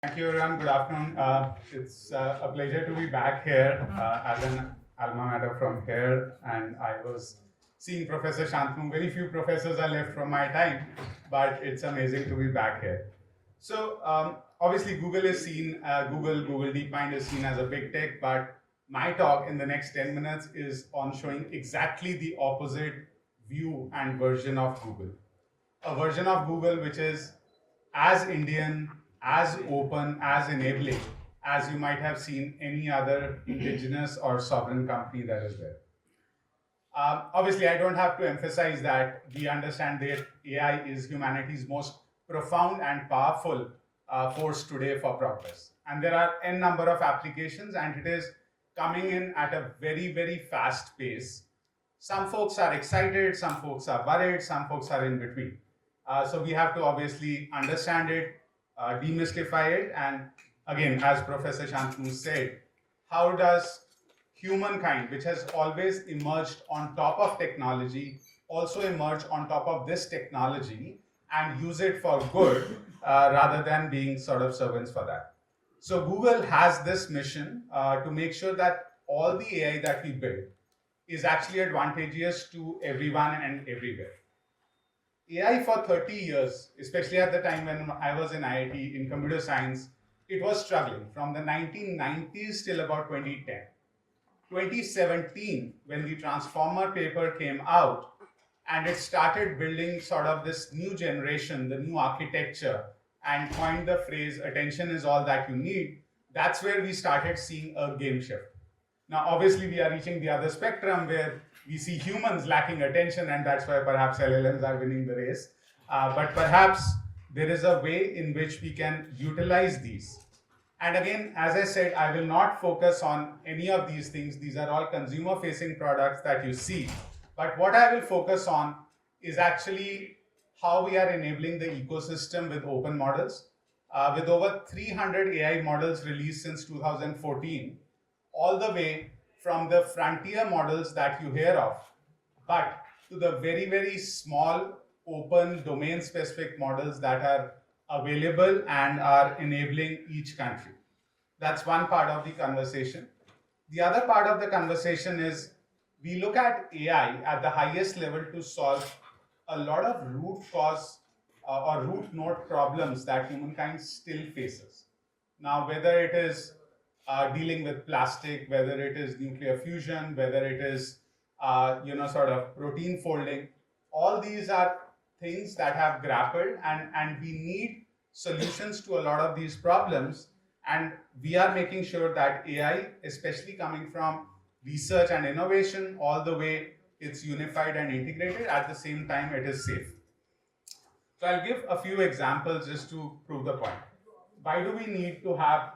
Thank you, everyone. Good afternoon. It's a pleasure to be back here as an alma mater from here. And I was seeing Professor Shantanu. Very few professors are left from my time, but it's amazing to be back here. So obviously, Google is seen, Google DeepMind is seen as a big tech, but my talk in the next 10 minutes is on showing exactly the opposite view and version of Google. A version of Google which is as Indian, as open, as enabling as you might have seen any other indigenous or sovereign company that is there. Obviously, I don't have to emphasize that we understand that AI is humanity's most profound and powerful force today for progress. And there are n number of applications, and it is coming in at a very, very fast pace. Some folks are excited, some folks are worried, some folks are in between. So we have to obviously understand it, demystify it, and again, as Professor Shantanu said, how does humankind, which has always emerged on top of technology, also emerge on top of this technology and use it for good rather than being sort of servants for that. So Google has this mission to make sure that all the AI that we build is actually advantageous to everyone and everywhere. AI for 30 years, especially at the time when I was in IIT in computer science, it was struggling from the 1990s till about 2010. 2017, when the transformer paper came out and it started building sort of this new generation, the new architecture, and coined the phrase, attention is all that you need, that's where we started seeing a game shift. Now, obviously, we are reaching the other spectrum where we see humans lacking attention, and that's why perhaps LLMs are winning the race. But perhaps there is a way in which we can utilize these. And again, as I said, I will not focus on any of these things. These are all consumer-facing products that you see. But what I will focus on is actually how we are enabling the ecosystem with open models. With over 300 AI models released since 2014, all the way from the frontier models that you hear of, but to the very, very small, open, domain-specific models that are available and are enabling each country. That's one part of the conversation. The other part of the conversation is we look at AI at the highest level to solve a lot of root cause or root node problems that humankind still faces. Now, whether it is dealing with plastic, whether it is nuclear fusion, whether it is sort of protein folding, all these are things that have grappled, and we need solutions to a lot of these problems. And we are making sure that AI, especially coming from research and innovation, all the way it's unified and integrated, at the same time it is safe. So I'll give a few examples just to prove the point. Why do we need to have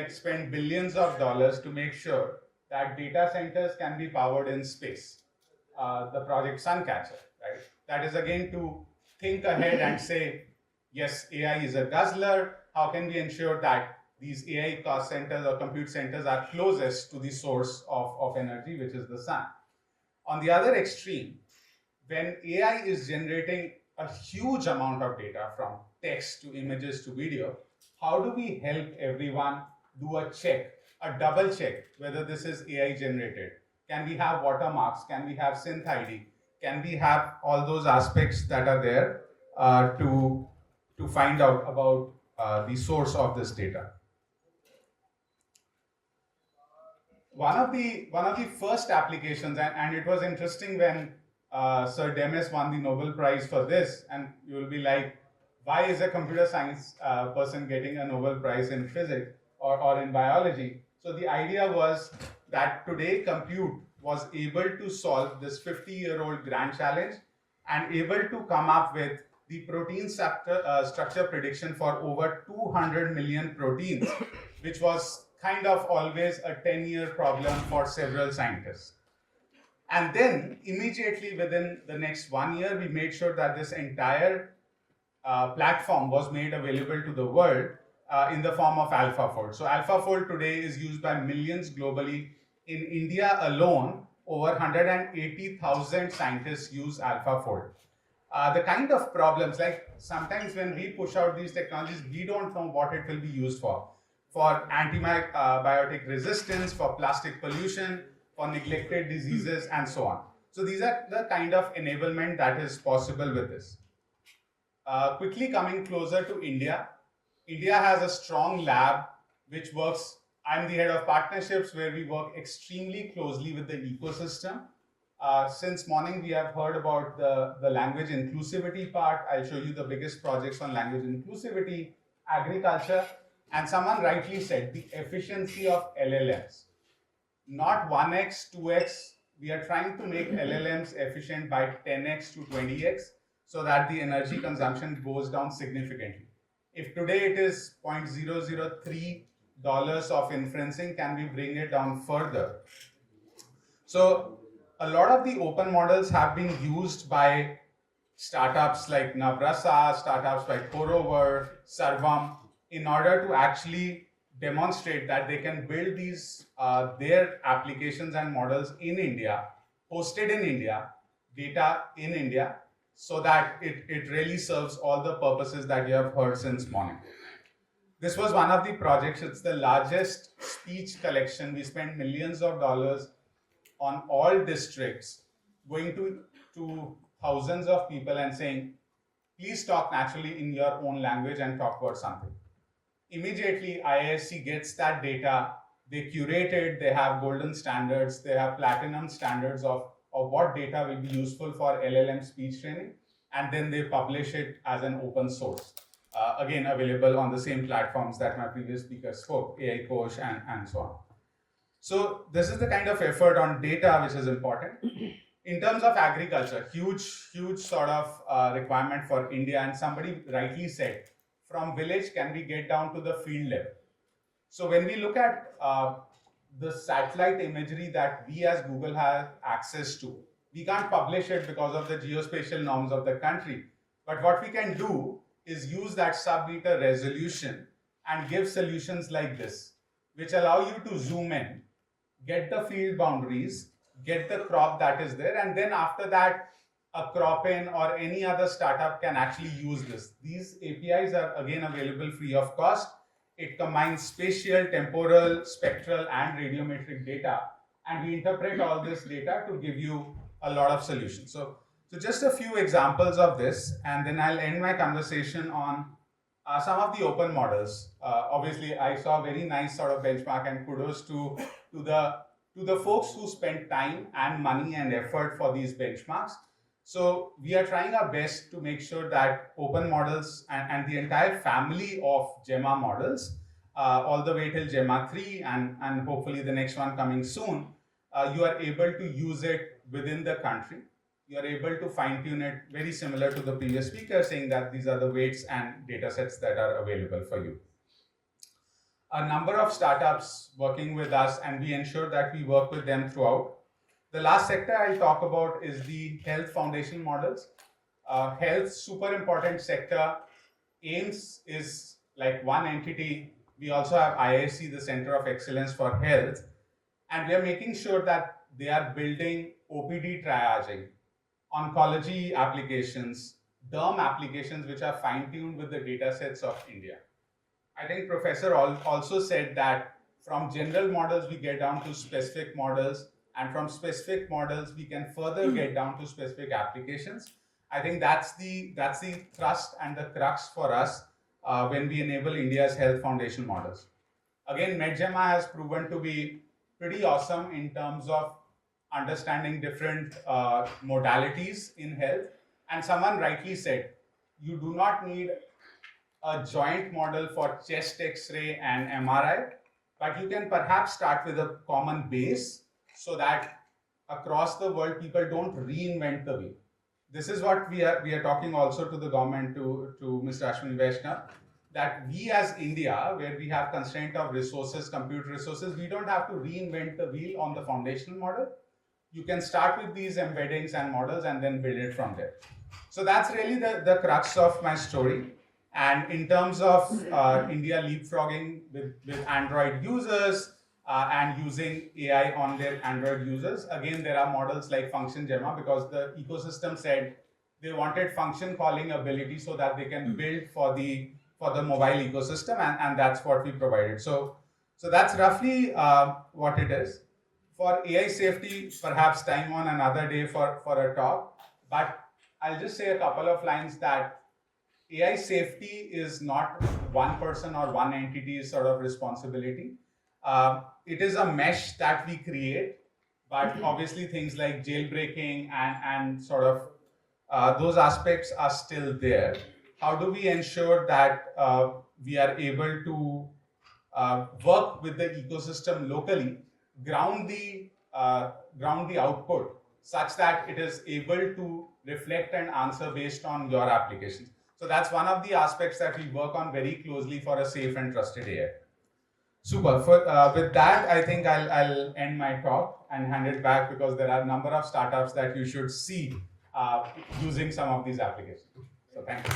spend billions of dollars to make sure that data centers can be powered in space? The project Suncatcher, right? That is again to think ahead and say, yes, AI is a guzzler. How can we ensure that these AI cost centers or compute centers are closest to the source of energy, which is the sun? On the other extreme, when AI is generating a huge amount of data from text to images to video, how do we help everyone do a check, a double check, whether this is AI generated? Can we have watermarks? Can we have synth ID? Can we have all those aspects that are there to find out about the source of this data? One of the first applications, and it was interesting when Sir Demis won the Nobel Prize for this, and you will be like, why is a computer science person getting a Nobel Prize in physics or in biology? So the idea was that today compute was able to solve this 50-year-old grand challenge and able to come up with the protein structure prediction for over 200 million proteins, which was kind of always a 10-year problem for several scientists. And then immediately within the next 1 year, we made sure that this entire platform was made available to the world in the form of AlphaFold. So AlphaFold today is used by millions globally. In India alone, over 180,000 scientists use AlphaFold. The kind of problems, like sometimes when we push out these technologies, we don't know what it will be used for antibiotic resistance, for plastic pollution, for neglected diseases, and so on. So these are the kind of enablement that is possible with this. Quickly coming closer to India, India has a strong lab which works. I'm the head of partnerships where we work extremely closely with the ecosystem. Since morning, we have heard about the language inclusivity part. I'll show you the biggest projects on language inclusivity, agriculture, and someone rightly said the efficiency of LLMs. Not 1x, 2x. We are trying to make LLMs efficient by 10x to 20x so that the energy consumption goes down significantly. If today it is $0.003 of inferencing, can we bring it down further? So a lot of the open models have been used by startups like Navrasa, startups like Corover, Sarvam, in order to actually demonstrate that they can build these their applications and models in India, hosted in India, data in India, so that it really serves all the purposes that you have heard since morning. This was one of the projects. It's the largest speech collection. We spent millions of dollars on all districts, going to thousands of people and saying, please talk naturally in your own language and talk about something. Immediately, IISc gets that data, they curate it, they have golden standards, they have platinum standards of what data will be useful for LLM speech training, and then they publish it as an open source. Again, available on the same platforms that my previous speaker spoke, AI Coach and so on. So this is the kind of effort on data which is important. In terms of agriculture, huge sort of requirement for India, and somebody rightly said, from village, can we get down to the field level? So when we look at the satellite imagery that we as Google have access to, we can't publish it because of the geospatial norms of the country. But what we can do is use that sub-meter resolution and give solutions like this, which allow you to zoom in, get the field boundaries, get the crop that is there, and then after that, a crop-in or any other startup can actually use this. These APIs are again available free of cost. It combines spatial, temporal, spectral, and radiometric data, and we interpret all this data to give you a lot of solutions. So just a few examples of this, and then I'll end my conversation on some of the open models. Obviously, I saw a very nice sort of benchmark, and kudos to the folks who spent time and money and effort for these benchmarks. So we are trying our best to make sure that open models and the entire family of Gemma models, all the way till Gemma 3 and hopefully the next one coming soon, you are able to use it within the country. You are able to fine tune it, very similar to the previous speaker saying that these are the weights and data sets that are available for you. A number of startups working with us, and we ensure that we work with them throughout. The last sector I'll talk about is the health foundation models. Health, super important sector. AIMS is like one entity. We also have IISc, the Center of Excellence for Health, and we are making sure that they are building OPD triaging, oncology applications, derm applications which are fine-tuned with the data sets of India. I think Professor also said that from general models we get down to specific models, and from specific models we can further get down to specific applications. I think that's the thrust and the crux for us when we enable India's health foundation models. Again, MedGemma has proven to be pretty awesome in terms of understanding different modalities in health. And someone rightly said, you do not need a joint model for chest X-ray and MRI, but you can perhaps start with a common base so that across the world people don't reinvent the wheel. This is what we are talking also to the government, to Mr. Ashwini Vaishnav, that we as India, where we have constraint of resources, compute resources, we don't have to reinvent the wheel on the foundational model. You can start with these embeddings and models and then build it from there. So that's really the crux of my story. And in terms of India leapfrogging with Android users and using AI on their Android users, again, there are models like Function Gemma, because the ecosystem said, they wanted function calling ability so that they can build for the mobile ecosystem, and that's what we provided. So that's roughly what it is. For AI safety, perhaps time on another day for a talk, but I'll just say a couple of lines that AI safety is not one person or one entity's sort of responsibility. It is a mesh that we create, but obviously things like jailbreaking and sort of those aspects are still there. How do we ensure that we are able to work with the ecosystem locally, ground the output such that it is able to reflect and answer based on your applications. So that's one of the aspects that we work on very closely for a safe and trusted AI. Super. With that, I think I'll end my talk and hand it back, because there are a number of startups that you should see using some of these applications. So thank you.